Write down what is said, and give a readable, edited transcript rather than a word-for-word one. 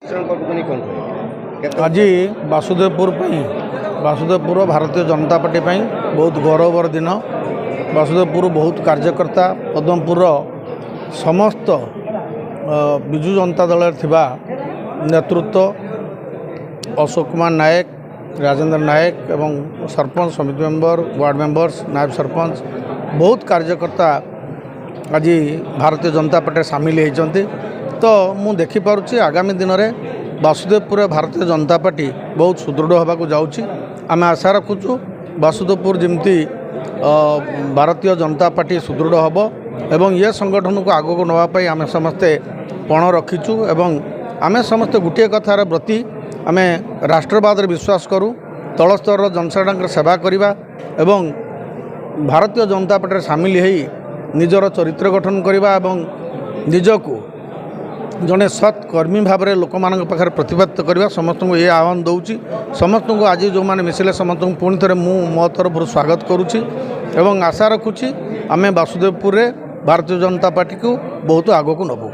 आज वासुदेवपुर वासुदेवपुर भारतीय जनता पार्टी बहुत गौरवर दिन। वासुदेवपुर बहुत कार्यकर्ता पद्मपुर समस्त विजु जनता दल थिबा नेतृत्व अशोक कुमार नायक, राजेंद्र नायक एवं सरपंच समिति मेंबर, वार्ड मेंबर्स, नायब सरपंच बहुत कार्यकर्ता आज भारतीय जनता पार्टी सामिल होती। तो मु देखिपुची आगामी दिन में वासुदेवपुर भारतीय जनता पार्टी बहुत सुदृढ़ होगा जाऊँगी। आम आशा रखुचु वासुदेवपुर जमती भारतीय जनता पार्टी सुदृढ़ हम एवं ये संगठन को आग को नापी आम समस्ते पण रखीचु एवं आम समस्ते गोटे कथार प्रति आम राष्ट्रवाद विश्वास करूँ, तल स्तर जनसाधारण सेवा करवा एवं भारतीय जनता पार्टी सामिल हो निजर चरित्र गठन करवा एवं निजको जड़े सत् कर्मी भाव में लोक मान पाखे प्रतिपादित करवा समस्त को ये आह्वान दूची। समस्त को आज जो मैंने मिसिले समस्त को पुणी थे मो तरफ स्वागत करुच्ची एवं आशा रखुची आम वासुदेवपुर भारतीय जनता पार्टी को बहुत आग को नबू।